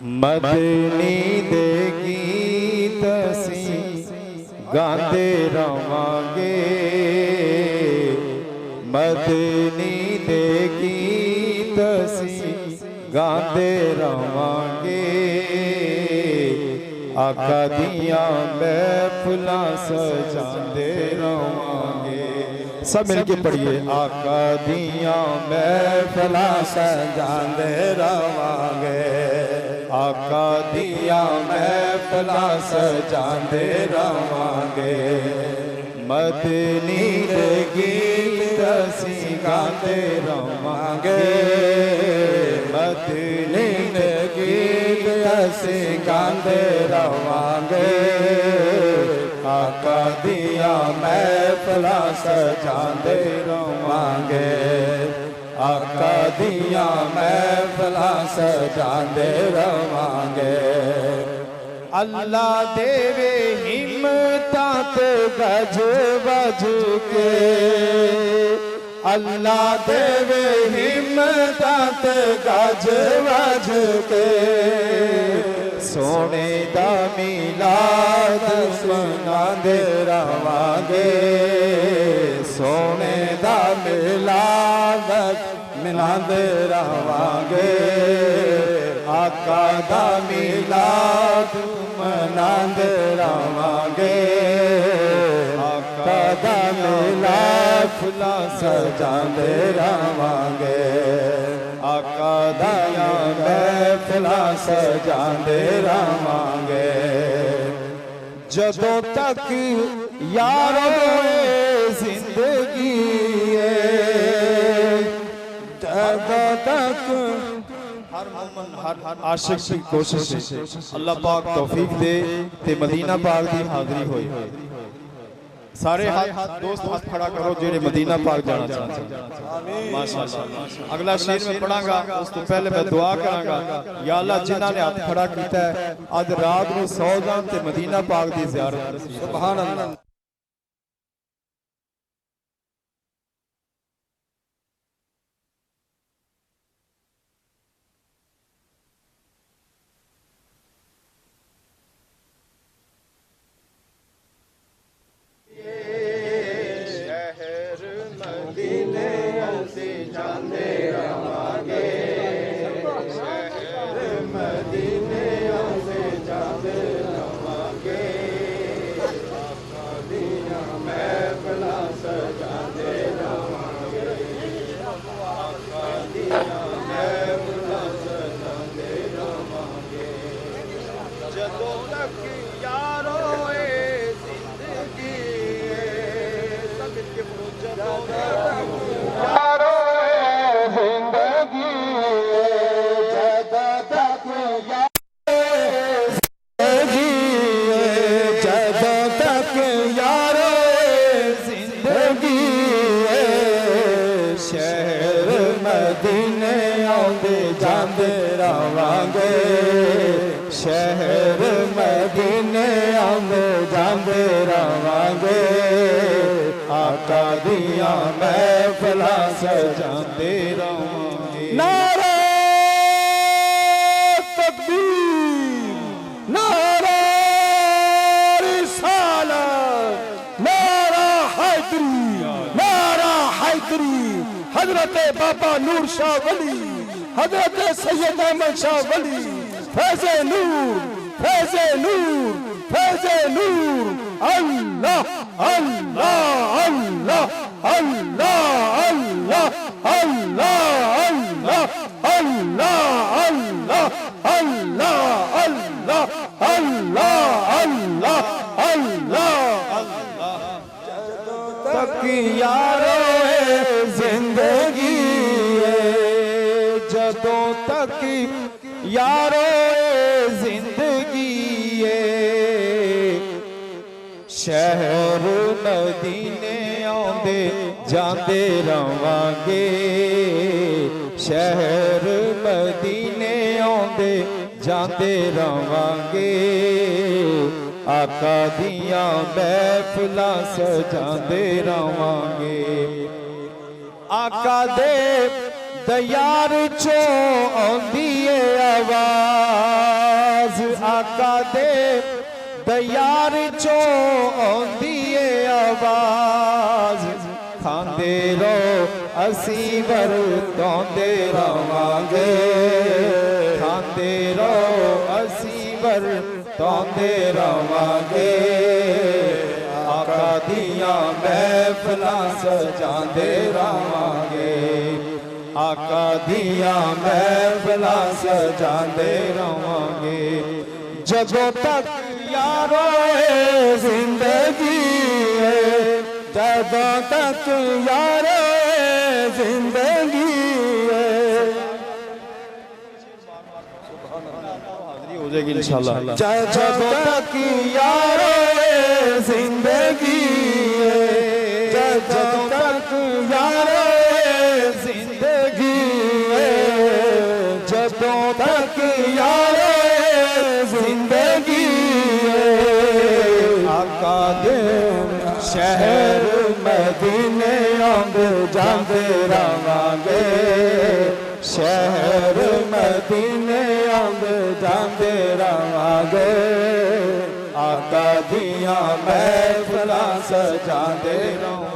मदनी दे गीत असी गांदे रवांगे, मदनी दे गीत असी गांदे रवांगे। आका दियां महफिलां सजांदे रवांगे। सब मिलके पढ़िए। आका दियां महफिलां सजांदे रवांगे, आका दियां महफिलां सजांदे रवांगे। मदनी दे गीत असी गांदे रवांगे, मदनी दे गीत असी गांदे रवांगे। आका दियां महफिलां सजांदे रवांगे, आका दियां महफिलां सजांदे रवांगे। अल्लाह देवे हिम्मतां ते गज वज के, अल्लाह देवे हिम्मतां ते गज वज के। सोने दा मिलाद मनांदे रवांगे, सोने दा मिलाद मनांदे रवांगे। आका दा मिलाद मनांदे रवांगे, आका दा मिलाद फुला सजांदे रवांगे। आका दियां महफिलां सजांदे रवांगे। जदों तक यारो जिंदगी जदों तक हर मोमन हर आशिक की कोशिश अल्लाह पाक तौफीक दे ते मदीना पाक दी हाज़री होई। सारे हाथ दोस्त हाथ खड़ा करो जेड़े मदीना पाक जाना चाहते। माशाअल्लाह। अगला शेर में पढ़ांगा, उस तो पहले मैं दुआ करांगा। या अल्लाह जिन्हां ने हाथ खड़ा कीता है अज रात नूं सौ जान ते मदीना पाक दी ज़ियारत। सुभान अल्लाह। शहर मदीने आंदे जांदे रवांगे। आका दियां महफिलां सजांदे रवांगे। नारे तकबीर, नारे रिसालत, नारा हैदरी, नारा हैदरी। हजरत बाबा नूर शाह वली, हजरत सैयद अहमद शाह वली, फैज़े नूर, फैज़े नूर, फैज़े नूर। अल्लाह अल्लाह अल्लाह अल्लाह अल्लाह अल्लाह अल्लाह अल्लाह अल्लाह अल्लाह अल्लाह अल्लाह अल्लाह अल्लाह। तक यारो जिंदगी जदों तक यारो जिंदगी शहर मदीने आंदे जांदे रवांगे। शहर मदीने आंदे जांदे रवांगे। आका दियां महफिलां सजांदे रवांगे। आका दे दयार चो आंदी है आवाज़, आका दे दयार चो आंदी है आवाज खांदे रहो असी वरतांदे रवांगे खांदे रहो असी वरतांदे रवांगे आका दियां महफिलां सजांदे रवांगे आका दियां महफिलां सजांदे रवांगे जदों तक यारो जिंदगी है जदों तक यारो जिंदगी है हाजिरी हो जाएगी इंशाल्लाह जदों तक यारो जिंदगी है जदों तक यारो जिंदगी है जदों तक यारो जिंदगी आका दे शहर मदीने आंद जांदे रवांगे शहर मदीने आंद जांदे रवांगे आका दियां महफिलां सजांदे रवांगे।